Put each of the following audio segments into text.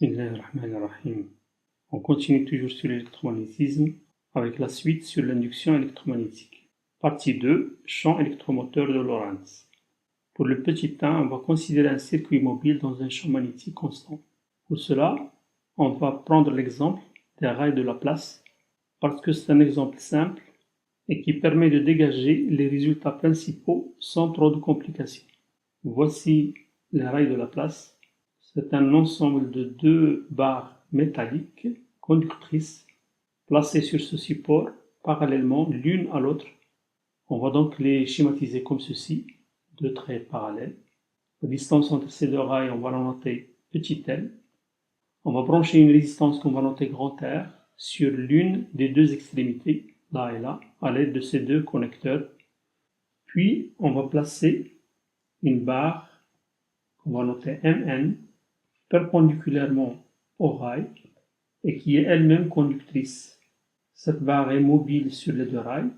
Bismillahirrahmanirrahim. On continue toujours sur l'électromagnétisme avec la suite sur l'induction électromagnétique. Partie 2, champ électromoteur de Lorentz. Pour le petit 1, on va considérer un circuit mobile dans un champ magnétique constant. Pour cela, on va prendre l'exemple des rails de Laplace parce que c'est un exemple simple et qui permet de dégager les résultats principaux sans trop de complications. Voici les rails de Laplace. C'est un ensemble de deux barres métalliques conductrices placées sur ce support parallèlement l'une à l'autre. On va donc les schématiser comme ceci, deux traits parallèles. La distance entre ces deux rails, on va la noter petit l. On va brancher une résistance qu'on va noter grand R sur l'une des deux extrémités, là et là, à l'aide de ces deux connecteurs. Puis, on va placer une barre qu'on va noter Mn perpendiculairement au rail et qui est elle-même conductrice. Cette barre est mobile sur les deux rails.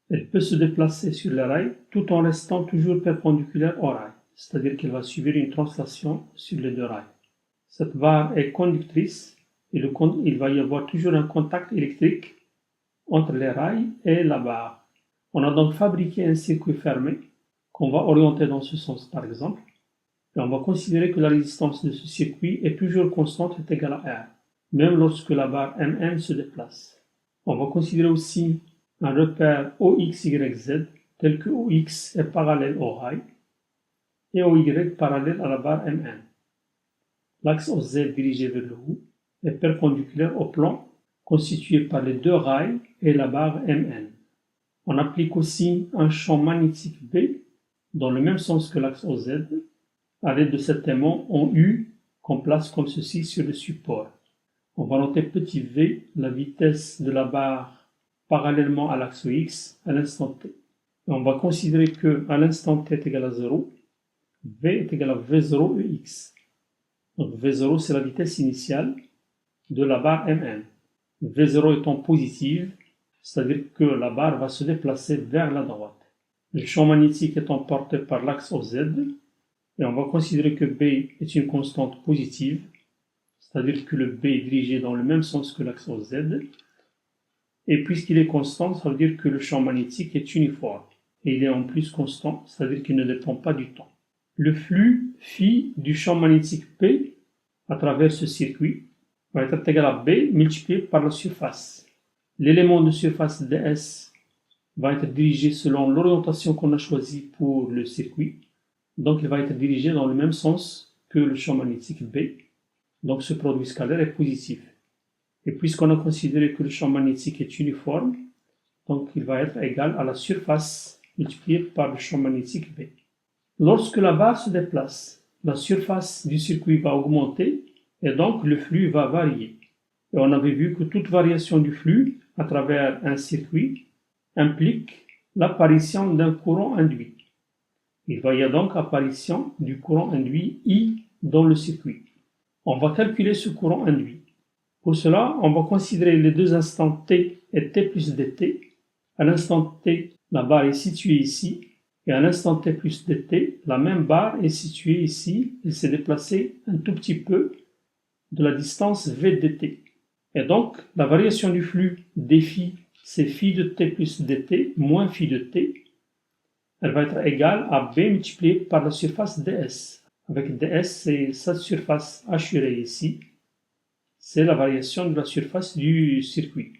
Elle peut se déplacer sur les rails tout en restant toujours perpendiculaire au rail, c'est-à-dire qu'elle va subir une translation sur les deux rails. Cette barre est conductrice et il va y avoir toujours un contact électrique entre les rails et la barre. On a donc fabriqué un circuit fermé qu'on va orienter dans ce sens par exemple. Et on va considérer que la résistance de ce circuit est toujours constante et égale à R, même lorsque la barre Mn se déplace. On va considérer aussi un repère OXYZ tel que OX est parallèle au rail et OY parallèle à la barre Mn. L'axe OZ dirigé vers le haut est perpendiculaire au plan constitué par les deux rails et la barre Mn. On applique aussi un champ magnétique B dans le même sens que l'axe OZ à l'aide de cet aimant en U qu'on place comme ceci sur le support. On va noter petit v la vitesse de la barre parallèlement à l'axe X à l'instant t. Et on va considérer que à l'instant t est égal à 0, v est égal à v0 ex. Donc v0 c'est la vitesse initiale de la barre Mn. v0 étant positive, c'est-à-dire que la barre va se déplacer vers la droite. Le champ magnétique étant porté par l'axe OZ, et on va considérer que B est une constante positive, c'est-à-dire que le B est dirigé dans le même sens que l'axe OZ. Et puisqu'il est constant, ça veut dire que le champ magnétique est uniforme. Et il est en plus constant, c'est-à-dire qu'il ne dépend pas du temps. Le flux phi du champ magnétique P à travers ce circuit va être égal à B multiplié par la surface. L'élément de surface ds va être dirigé selon l'orientation qu'on a choisie pour le circuit. Donc il va être dirigé dans le même sens que le champ magnétique B. Donc ce produit scalaire est positif. Et puisqu'on a considéré que le champ magnétique est uniforme, donc il va être égal à la surface multipliée par le champ magnétique B. Lorsque la barre se déplace, la surface du circuit va augmenter et donc le flux va varier. Et on avait vu que toute variation du flux à travers un circuit implique l'apparition d'un courant induit. Il va y avoir donc apparition du courant induit I dans le circuit. On va calculer ce courant induit. Pour cela, on va considérer les deux instants t et t plus dt. À l'instant t, la barre est située ici, et à l'instant t plus dt, la même barre est située ici, et s'est déplacée un tout petit peu de la distance v dt. Et donc, la variation du flux dφ, c'est phi de t plus dt moins phi de t. Elle va être égale à B multiplié par la surface ds. Avec ds, c'est cette surface assurée ici. C'est la variation de la surface du circuit.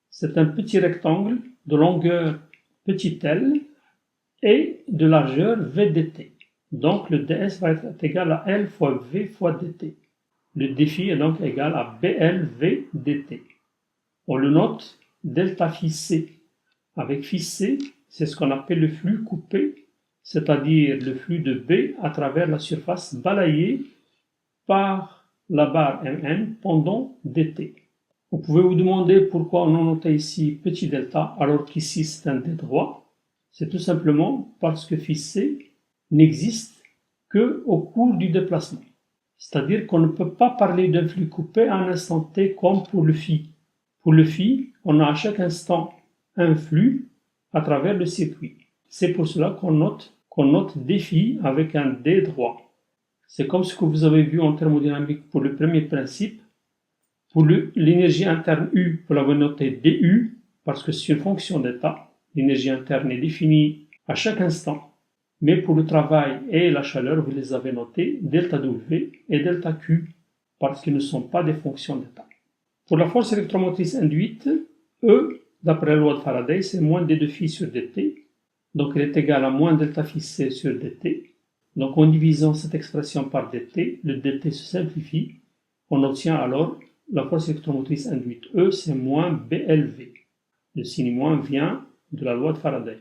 C'est un petit rectangle de longueur petit l et de largeur v dt. Donc le ds va être égal à L fois V fois dt. Le dφ est donc égal à BLV dt. On le note delta phi c. Avec phi c, c'est ce qu'on appelle le flux coupé, c'est-à-dire le flux de B à travers la surface balayée par la barre Mn pendant dt. Vous pouvez vous demander pourquoi on a noté ici petit delta alors qu'ici c'est un d droit. C'est tout simplement parce que phi c n'existe qu'au cours du déplacement. C'est-à-dire qu'on ne peut pas parler d'un flux coupé à un instant t comme pour le phi. Pour le phi, on a à chaque instant un flux à travers le circuit. C'est pour cela qu'on note dφ avec un d droit. C'est comme ce que vous avez vu en thermodynamique pour le premier principe. Pour l'énergie interne U, vous l'avez noté dU, parce que c'est une fonction d'état. L'énergie interne est définie à chaque instant. Mais pour le travail et la chaleur, vous les avez notés delta W et delta Q, parce qu'ils ne sont pas des fonctions d'état. Pour la force électromotrice induite, E, d'après la loi de Faraday, c'est moins d2φ sur dt. Donc elle est égale à moins delta phi c sur dt. Donc en divisant cette expression par dt, le dt se simplifie. On obtient alors la force électromotrice induite E, c'est moins BLV. Le signe moins vient de la loi de Faraday.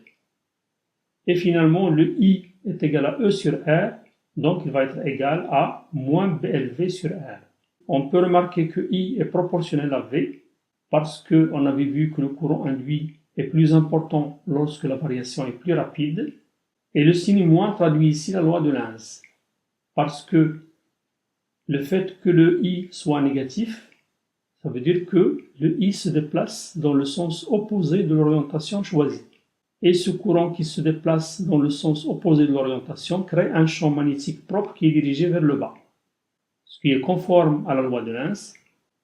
Et finalement, le I est égal à E sur R, donc il va être égal à moins BLV sur R. On peut remarquer que I est proportionnel à V, parce qu'on avait vu que le courant induit est plus important lorsque la variation est plus rapide. Et le signe moins traduit ici la loi de Lenz, parce que le fait que le I soit négatif, ça veut dire que le I se déplace dans le sens opposé de l'orientation choisie. Et ce courant qui se déplace dans le sens opposé de l'orientation crée un champ magnétique propre qui est dirigé vers le bas. Ce qui est conforme à la loi de Lenz,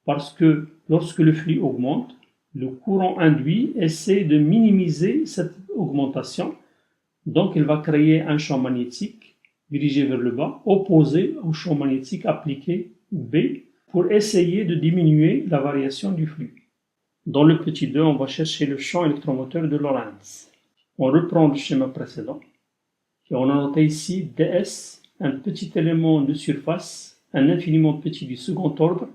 parce que lorsque le flux augmente, le courant induit essaie de minimiser cette augmentation, donc il va créer un champ magnétique dirigé vers le bas, opposé au champ magnétique appliqué B, pour essayer de diminuer la variation du flux. Dans le petit 2, on va chercher le champ électromoteur de Lorentz. On reprend le schéma précédent et on a noté ici ds, un petit élément de surface, un infiniment petit du second ordre,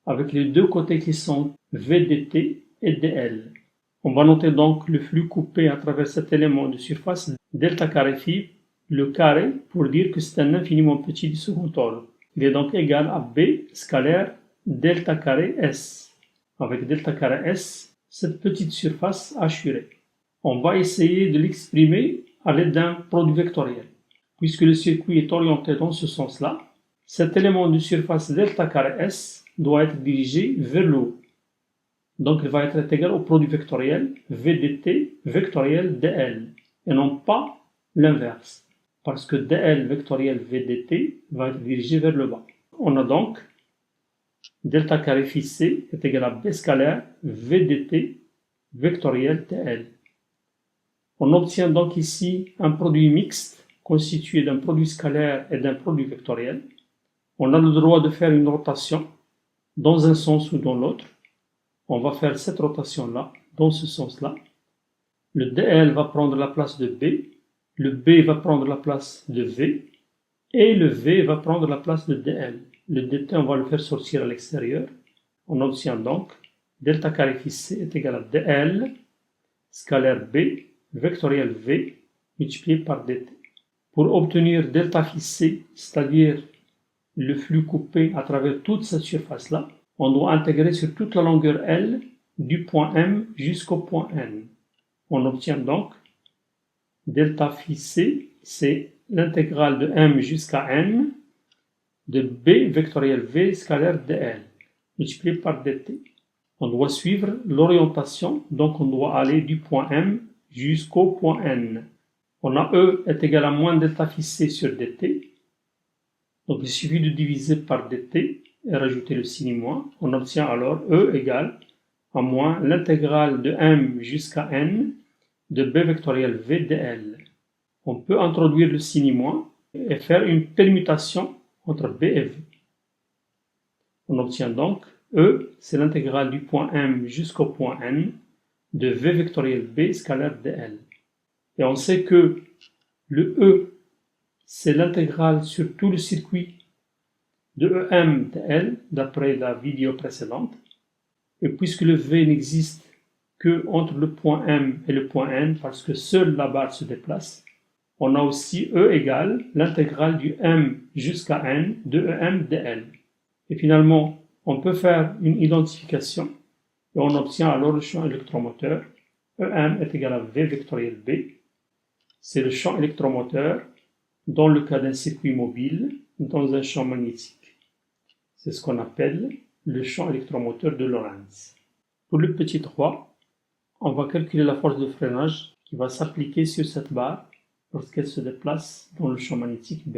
avec les deux côtés qui sont VDT et DL. On va noter donc le flux coupé à travers cet élément de surface delta carré phi, le carré pour dire que c'est un infiniment petit du second ordre. Il est donc égal à B scalaire delta carré S. Avec delta carré S, cette petite surface hachurée. On va essayer de l'exprimer à l'aide d'un produit vectoriel. Puisque le circuit est orienté dans ce sens-là, cet élément de surface delta carré S doit être dirigé vers le haut. Donc il va être égal au produit vectoriel VDT vectoriel DL, et non pas l'inverse, parce que DL vectoriel VDT va être dirigé vers le bas. On a donc delta carré phi C est égal à B scalaire VDT vectoriel DL. On obtient donc ici un produit mixte constitué d'un produit scalaire et d'un produit vectoriel. On a le droit de faire une rotation dans un sens ou dans l'autre. On va faire cette rotation-là, dans ce sens-là. Le DL va prendre la place de B, le B va prendre la place de V, et le V va prendre la place de DL. Le DT, on va le faire sortir à l'extérieur. On obtient donc delta carré phi C est égal à DL scalaire B vectoriel V multiplié par dt. Pour obtenir delta phi C, c'est-à-dire le flux coupé à travers toute cette surface-là, on doit intégrer sur toute la longueur L du point M jusqu'au point N. On obtient donc delta phi C, c'est l'intégrale de M jusqu'à N de B vectoriel V scalaire dl multiplié par dt. On doit suivre l'orientation, donc on doit aller du point M jusqu'au point N. On a E est égal à moins delta phi C sur dt. Donc il suffit de diviser par dt et rajouter le signe moins. On obtient alors E égale à moins l'intégrale de M jusqu'à N de B vectoriel V dl. On peut introduire le signe moins et faire une permutation entre B et V. On obtient donc E, c'est l'intégrale du point M jusqu'au point N de V vectoriel B scalaire dl. Et on sait que le E, c'est l'intégrale sur tout le circuit de EM dl, d'après la vidéo précédente. Et puisque le V n'existe que entre le point M et le point N, parce que seule la barre se déplace, on a aussi E égale l'intégrale du M jusqu'à N de EM dl. Et finalement, on peut faire une identification et on obtient alors le champ électromoteur. EM est égal à V vectoriel B. C'est le champ électromoteur dans le cas d'un circuit mobile dans un champ magnétique. C'est ce qu'on appelle le champ électromoteur de Lorentz. Pour le petit 3, on va calculer la force de freinage qui va s'appliquer sur cette barre lorsqu'elle se déplace dans le champ magnétique B.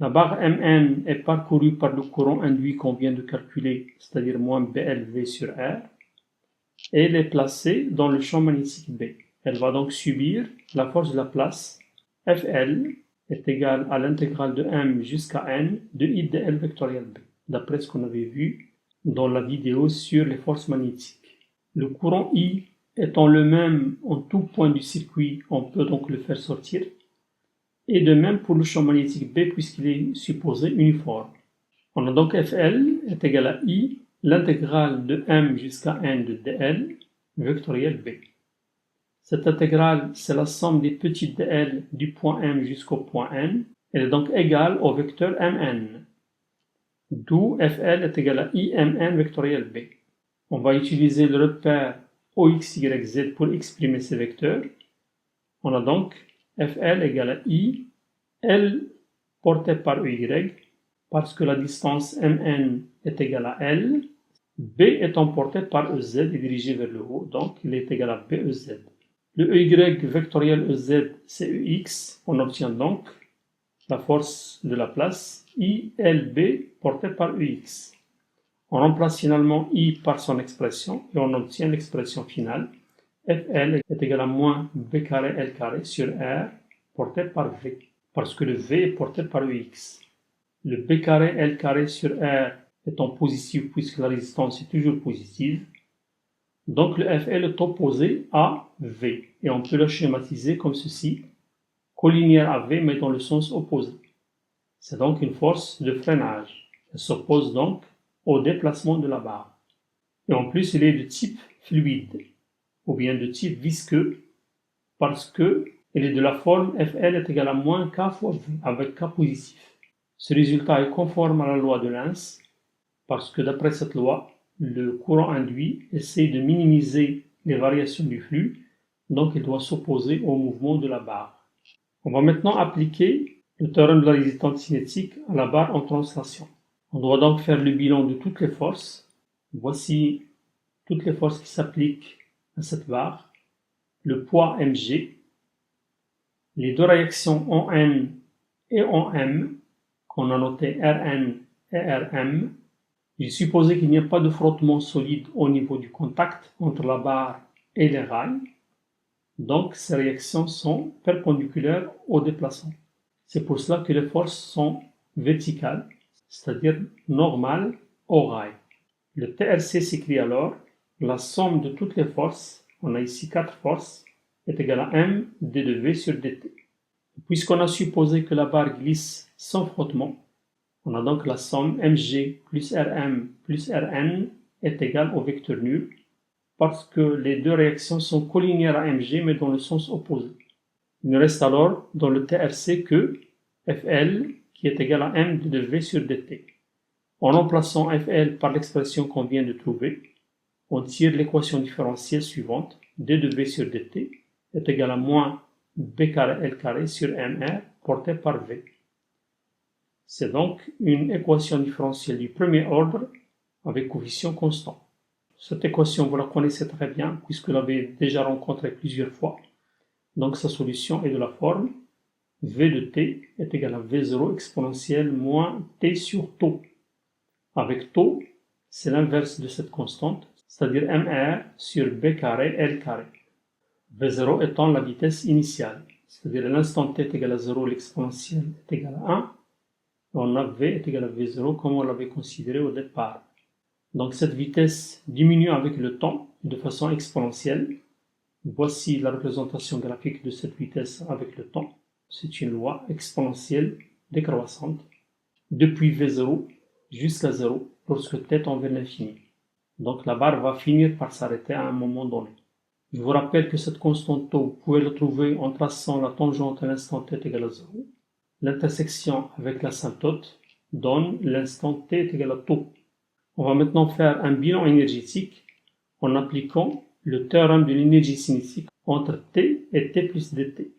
La barre Mn est parcourue par le courant induit qu'on vient de calculer, c'est-à-dire moins BLV sur R, et elle est placée dans le champ magnétique B. Elle va donc subir la force de la place. Fl est égale à l'intégrale de M jusqu'à N de I dl vectoriel B, d'après ce qu'on avait vu dans la vidéo sur les forces magnétiques. Le courant I étant le même en tout point du circuit, on peut donc le faire sortir. Et de même pour le champ magnétique B puisqu'il est supposé uniforme. On a donc Fl est égal à I, l'intégrale de M jusqu'à N de dl vectoriel B. Cette intégrale, c'est la somme des petits dl du point M jusqu'au point N. Elle est donc égale au vecteur Mn. D'où Fl est égal à Imn vectoriel B. On va utiliser le repère OXYZ pour exprimer ces vecteurs. On a donc Fl égale à I, L porté par EY, parce que la distance Mn est égale à L, B étant porté par EZ et dirigé vers le haut, donc il est égal à BEZ. Le EY vectoriel EZ, c'est EX, on obtient donc la force de la place ILB portée par EX. On remplace finalement I par son expression et on obtient l'expression finale. Fl est égal à moins B carré L carré sur R porté par V, parce que le V est porté par EX. Le B carré L carré sur R étant positif puisque la résistance est toujours positive, donc le Fl est opposé à V, et on peut le schématiser comme ceci, collinéaire à V mais dans le sens opposé. C'est donc une force de freinage. Elle s'oppose donc au déplacement de la barre. Et en plus, il est de type fluide, ou bien de type visqueux, parce que il est de la forme Fl est égal à moins K fois V, avec K positif. Ce résultat est conforme à la loi de Lenz, parce que d'après cette loi, le courant induit essaie de minimiser les variations du flux, donc il doit s'opposer au mouvement de la barre. On va maintenant appliquer le théorème de la résistance cinétique à la barre en translation. On doit donc faire le bilan de toutes les forces. Voici toutes les forces qui s'appliquent à cette barre. Le poids mg, les deux réactions en N et en M, qu'on a noté Rn et Rm. J'ai supposé qu'il n'y a pas de frottement solide au niveau du contact entre la barre et les rails. Donc ces réactions sont perpendiculaires au déplacement. C'est pour cela que les forces sont verticales, c'est-à-dire normales au rail. Le TRC s'écrit alors la somme de toutes les forces, on a ici 4 forces, est égale à M d de V sur dt. Puisqu'on a supposé que la barre glisse sans frottement, on a donc la somme mg plus rm plus rn est égale au vecteur nul, parce que les deux réactions sont collinéaires à mg mais dans le sens opposé. Il ne reste alors dans le TRC que Fl qui est égal à m de v sur dt. En remplaçant Fl par l'expression qu'on vient de trouver, on tire l'équation différentielle suivante, d de v sur dt est égal à moins b carré L carré sur mr porté par v. C'est donc une équation différentielle du premier ordre avec coefficient constant. Cette équation, vous la connaissez très bien puisque vous l'avez déjà rencontrée plusieurs fois. Donc sa solution est de la forme v de t est égal à v0 exponentielle moins t sur tau. Avec tau, c'est l'inverse de cette constante, c'est-à-dire mr sur b carré L carré. v0 étant la vitesse initiale, c'est-à-dire à l'instant t est égal à 0, l'exponentielle est égale à 1. On a v est égal à v0 comme on l'avait considéré au départ. Donc cette vitesse diminue avec le temps de façon exponentielle. Voici la représentation graphique de cette vitesse avec le temps. C'est une loi exponentielle décroissante depuis v0 jusqu'à 0 lorsque t tend vers l'infini. Donc la barre va finir par s'arrêter à un moment donné. Je vous rappelle que cette constante tau, vous pouvez la trouver en traçant la tangente à l'instant t égale à 0. L'intersection avec l'asymptote donne l'instant t est égal à tau. On va maintenant faire un bilan énergétique en appliquant le théorème de l'énergie cinétique entre t et t plus dt.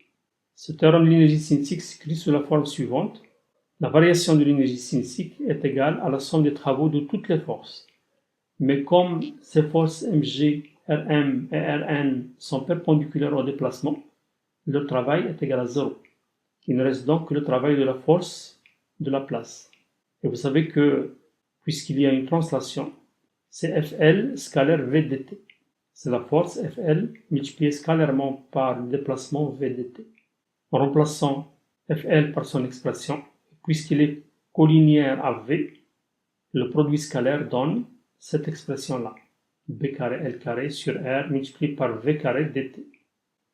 Ce théorème de l'énergie cinétique s'écrit sous la forme suivante. La variation de l'énergie cinétique est égale à la somme des travaux de toutes les forces. Mais comme ces forces mg, rm et rn sont perpendiculaires au déplacement, leur travail est égal à 0. Il ne reste donc que le travail de la force de la place. Et vous savez que, puisqu'il y a une translation, c'est Fl scalaire V dt. C'est la force Fl multipliée scalairement par le déplacement V dt. En remplaçant Fl par son expression, puisqu'il est collinéaire à V, le produit scalaire donne cette expression-là. B carré L carré sur R multiplié par V carré dt.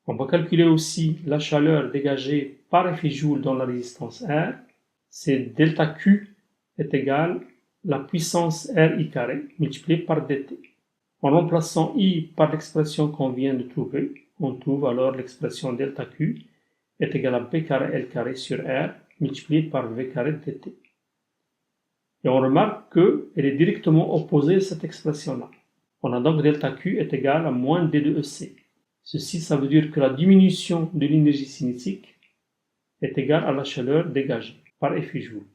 On va calculer aussi la chaleur dégagée par effet joule dans la résistance R. C'est delta Q est égal à la puissance RI carré multipliée par dt. En remplaçant I par l'expression qu'on vient de trouver, on trouve alors l'expression delta Q est égal à B carré L carré sur R multiplié par V carré dt. Et on remarque qu'elle est directement opposée à cette expression-là. On a donc delta Q est égal à moins D de EC. Ceci, ça veut dire que la diminution de l'énergie cinétique est égale à la chaleur dégagée par effet joule.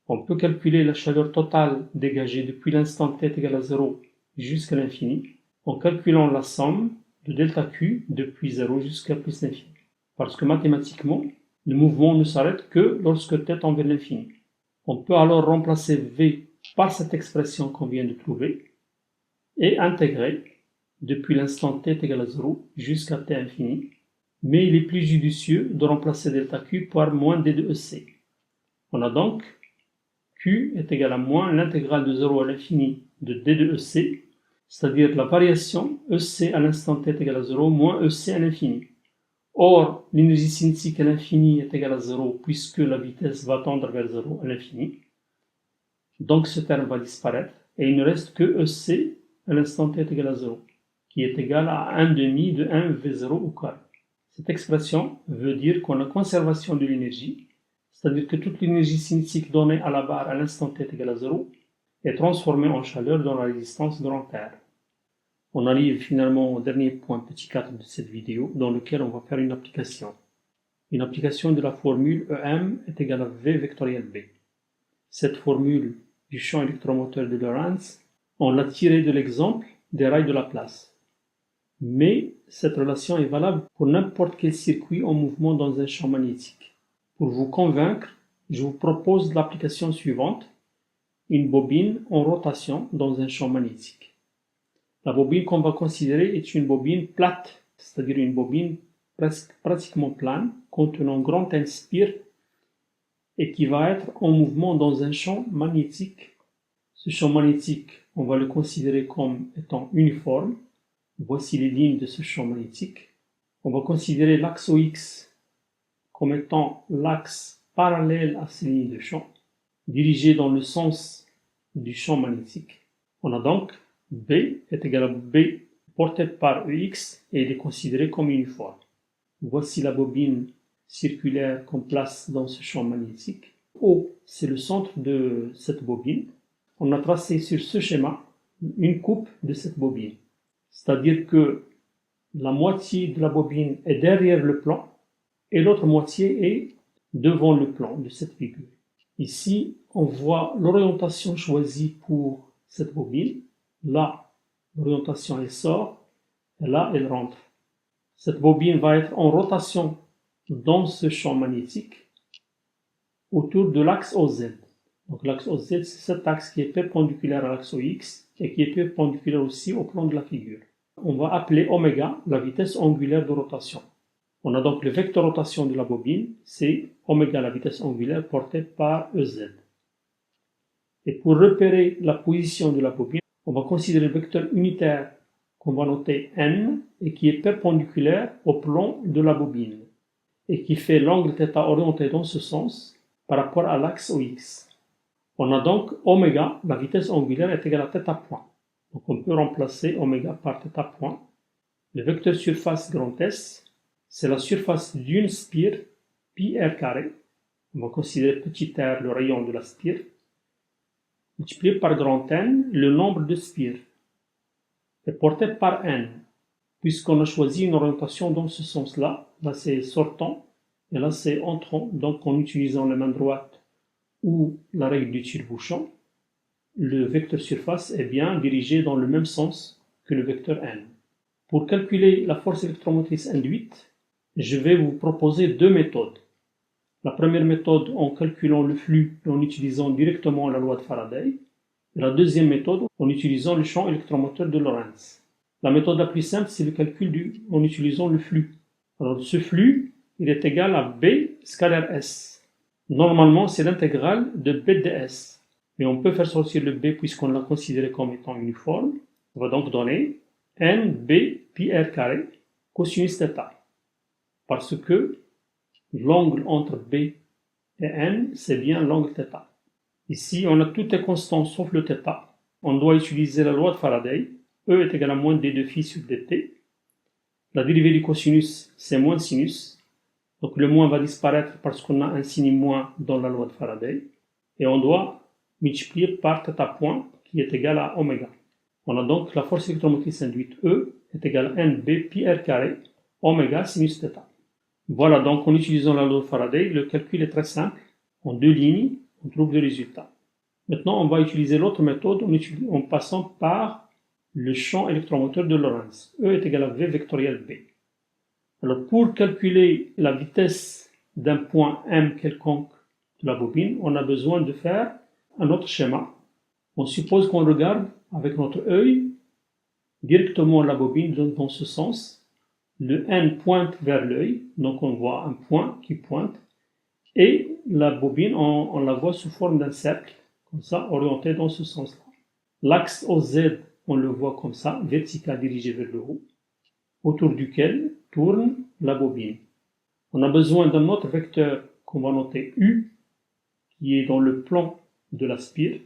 On peut calculer la chaleur totale dégagée depuis l'instant t est égal à 0 jusqu'à l'infini en calculant la somme de delta Q depuis 0 jusqu'à plus l'infini. Parce que mathématiquement, le mouvement ne s'arrête que lorsque t tend vers l'infini. On peut alors remplacer V par cette expression qu'on vient de trouver et intégrer depuis l'instant t est égal à 0 jusqu'à t infini, mais il est plus judicieux de remplacer delta Q par moins d de EC. On a donc Q est égal à moins l'intégrale de 0 à l'infini de d de EC, c'est-à-dire la variation EC à l'instant t est égal à 0 moins EC à l'infini. Or, l'énergie cinétique à l'infini est égale à 0 puisque la vitesse va tendre vers 0 à l'infini. Donc ce terme va disparaître et il ne reste que EC à l'instant t est égal à 0, qui est égal à 1 demi de 1 V0 au carré. Cette expression veut dire qu'on a conservation de l'énergie, c'est-à-dire que toute l'énergie cinétique donnée à la barre à l'instant t est égal à 0 est transformée en chaleur dans la résistance grand R. On arrive finalement au dernier point petit 4 de cette vidéo, dans lequel on va faire une application. Une application de la formule EM est égale à V vectoriel B. Cette formule du champ électromoteur de Lorentz, on l'a tirée de l'exemple des rails de Laplace. Mais cette relation est valable pour n'importe quel circuit en mouvement dans un champ magnétique. Pour vous convaincre, je vous propose l'application suivante, une bobine en rotation dans un champ magnétique. La bobine qu'on va considérer est une bobine plate, c'est-à-dire une bobine pratiquement plane, contenant grand N spire et qui va être en mouvement dans un champ magnétique. Ce champ magnétique, on va le considérer comme étant uniforme. Voici les lignes de ce champ magnétique. On va considérer l'axe OX comme étant l'axe parallèle à ces lignes de champ, dirigé dans le sens du champ magnétique. On a donc B est égal à B porté par EX et il est considéré comme uniforme. Voici la bobine circulaire qu'on place dans ce champ magnétique. O, c'est le centre de cette bobine. On a tracé sur ce schéma une coupe de cette bobine. C'est-à-dire que la moitié de la bobine est derrière le plan et l'autre moitié est devant le plan de cette figure. Ici, on voit l'orientation choisie pour cette bobine. Là, l'orientation elle sort et là, elle rentre. Cette bobine va être en rotation dans ce champ magnétique autour de l'axe OZ. Donc l'axe OZ, c'est cet axe qui est perpendiculaire à l'axe OX et qui est perpendiculaire aussi au plan de la figure. On va appeler oméga la vitesse angulaire de rotation. On a donc le vecteur rotation de la bobine, c'est oméga la vitesse angulaire portée par EZ. Et pour repérer la position de la bobine, on va considérer le vecteur unitaire qu'on va noter N et qui est perpendiculaire au plan de la bobine et qui fait l'angle θ orienté dans ce sens par rapport à l'axe OX. On a donc oméga, la vitesse angulaire est égale à θ point. Donc on peut remplacer oméga par θ point. Le vecteur surface grand S, c'est la surface d'une spire pi r carré. On va considérer petit r le rayon de la spire, multiplié par grand N le nombre de spires, et porté par N, puisqu'on a choisi une orientation dans ce sens-là. Là c'est sortant, et là c'est entrant. Donc en utilisant la main droite ou la règle du tire-bouchon, le vecteur surface est bien dirigé dans le même sens que le vecteur N. Pour calculer la force électromotrice induite, je vais vous proposer deux méthodes. La première méthode en calculant le flux et en utilisant directement la loi de Faraday. Et la deuxième méthode en utilisant le champ électromoteur de Lorentz. La méthode la plus simple, c'est le calcul en utilisant le flux. Alors ce flux, il est égal à B scalaire S. Normalement, c'est l'intégrale de B de S. Mais on peut faire sortir le B puisqu'on l'a considéré comme étant uniforme. On va donc donner NB pi R carré cosinus θ. Parce que l'angle entre B et N, c'est bien l'angle θ. Ici, on a toutes les constantes sauf le θ. On doit utiliser la loi de Faraday. E est égal à moins d de phi sur dt. La dérivée du cosinus, c'est moins sinus. Donc le moins va disparaître parce qu'on a un signe moins dans la loi de Faraday. Et on doit multiplier par θ point qui est égal à oméga. On a donc la force électromotrice induite E est égale à NB pi R carré oméga sinus θ. Voilà, donc en utilisant la loi de Faraday, le calcul est très simple. En deux lignes, on trouve le résultat. Maintenant, on va utiliser l'autre méthode en passant par le champ électromoteur de Lorentz. E est égal à V vectoriel B. Alors, pour calculer la vitesse d'un point M quelconque de la bobine, on a besoin de faire un autre schéma. On suppose qu'on regarde avec notre œil directement la bobine dans ce sens. Le N pointe vers l'œil, donc on voit un point qui pointe. Et la bobine, on la voit sous forme d'un cercle, comme ça, orienté dans ce sens-là. L'axe OZ, on le voit comme ça, vertical dirigé vers le haut, autour duquel tourne la bobine. On a besoin d'un autre vecteur qu'on va noter U, qui est dans le plan de la spire.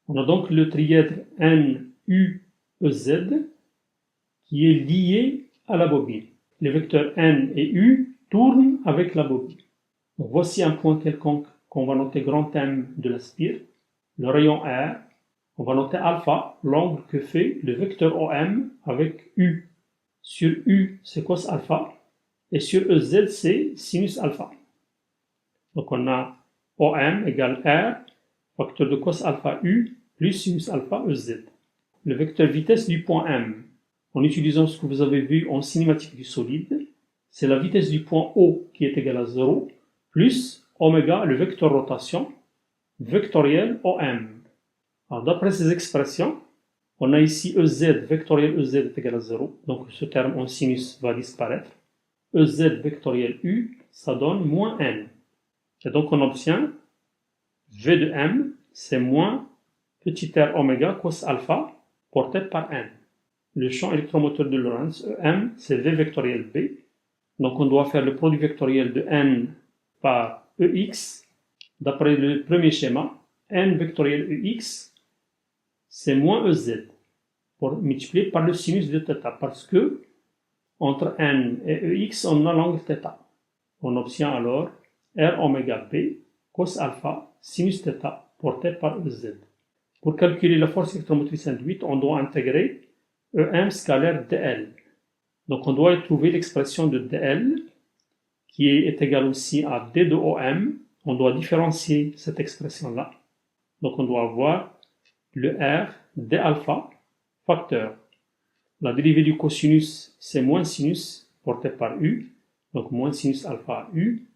On a donc le trièdre NUEZ, qui est lié à la bobine. Les vecteurs N et U tournent avec la bobine. Donc voici un point quelconque qu'on va noter grand M de la spire. Le rayon R, on va noter alpha, l'angle que fait le vecteur OM avec U. Sur U, c'est cos alpha, et sur EZ, c'est sinus alpha. Donc on a OM égale R, facteur de cos alpha U, plus sinus alpha EZ. Le vecteur vitesse du point M, en utilisant ce que vous avez vu en cinématique du solide, c'est la vitesse du point O qui est égale à 0, plus oméga, le vecteur rotation, vectoriel OM. Alors d'après ces expressions, on a ici EZ, vectoriel EZ est égal à 0, donc ce terme en sinus va disparaître. EZ vectoriel U, ça donne moins N. Et donc on obtient V de M, c'est moins petit r oméga cos alpha porté par N. Le champ électromoteur de Lorentz, EM, c'est V vectoriel B. Donc on doit faire le produit vectoriel de N par EX. D'après le premier schéma, N vectoriel EX, c'est moins EZ, pour multiplier par le sinus de θ, parce que entre N et EX, on a l'angle θ. On obtient alors R oméga B cos alpha sinus θ porté par EZ. Pour calculer la force électromotrice induite, on doit intégrer EM scalaire dl. Donc on doit trouver l'expression de dl qui est égale aussi à d de OM. On doit différencier cette expression-là. Donc on doit avoir le R d alpha facteur. La dérivée du cosinus, c'est moins sinus porté par U, donc moins sinus alpha U.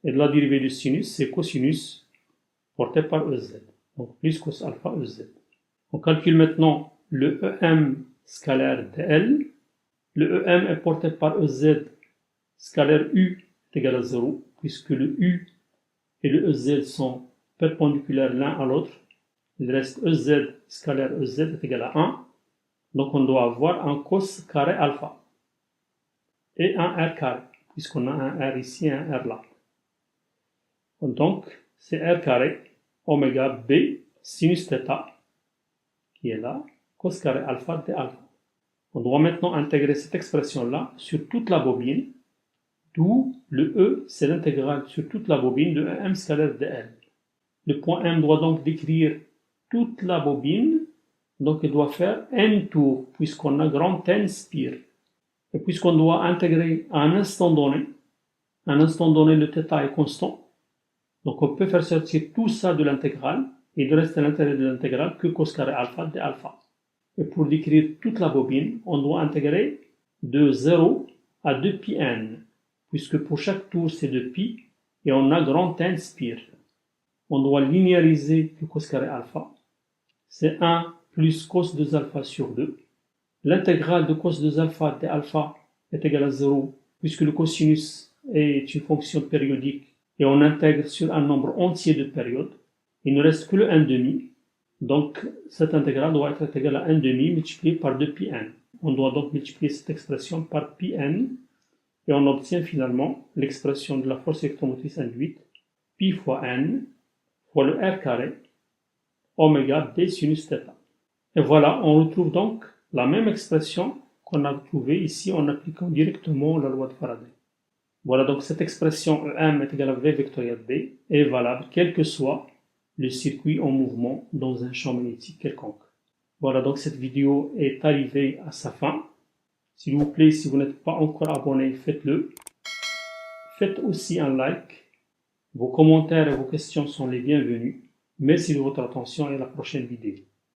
Et la dérivée du sinus, c'est cosinus porté par EZ, donc plus cos alpha EZ. On calcule maintenant le EM scalaire dl. Le EM est porté par EZ scalaire U est égal à 0, puisque le U et le EZ sont perpendiculaires l'un à l'autre. Il reste EZ scalaire EZ est égal à 1. Donc on doit avoir un cos carré alpha et un R carré, puisqu'on a un R ici et un R là. Donc c'est R carré oméga B sinus θ qui est là, cos carré alpha d alpha. On doit maintenant intégrer cette expression-là sur toute la bobine, d'où le E, c'est l'intégrale sur toute la bobine de M scalaire dl. Le point M doit donc décrire toute la bobine, donc il doit faire N tours, puisqu'on a grand N spire. Et puisqu'on doit intégrer à un instant donné le θ est constant, donc on peut faire sortir tout ça de l'intégrale, et il reste à l'intérieur de l'intégrale que cos carré alpha d alpha. Et pour décrire toute la bobine, on doit intégrer de 0 à 2 pi n, puisque pour chaque tour c'est 2 pi, et on a grand N spire. On doit linéariser le cos carré alpha. C'est 1 plus cos 2 alpha sur 2. L'intégrale de cos 2 alpha de alpha est égale à 0 puisque le cosinus est une fonction périodique et on intègre sur un nombre entier de périodes. Il ne reste que le 1/2. Donc, cette intégrale doit être égale à 1/2 multiplié par 2πn. On doit donc multiplier cette expression par πn et on obtient finalement l'expression de la force électromotrice induite, pi fois n, fois le r carré, oméga d sinus θ. Et voilà, on retrouve donc la même expression qu'on a trouvée ici en appliquant directement la loi de Faraday. Voilà, donc cette expression EM est égale à V vectoriel B est valable quel que soit le circuit en mouvement dans un champ magnétique quelconque. Voilà, donc cette vidéo est arrivée à sa fin. S'il vous plaît, si vous n'êtes pas encore abonné, faites-le. Faites aussi un like. Vos commentaires et vos questions sont les bienvenus. Merci de votre attention et à la prochaine vidéo.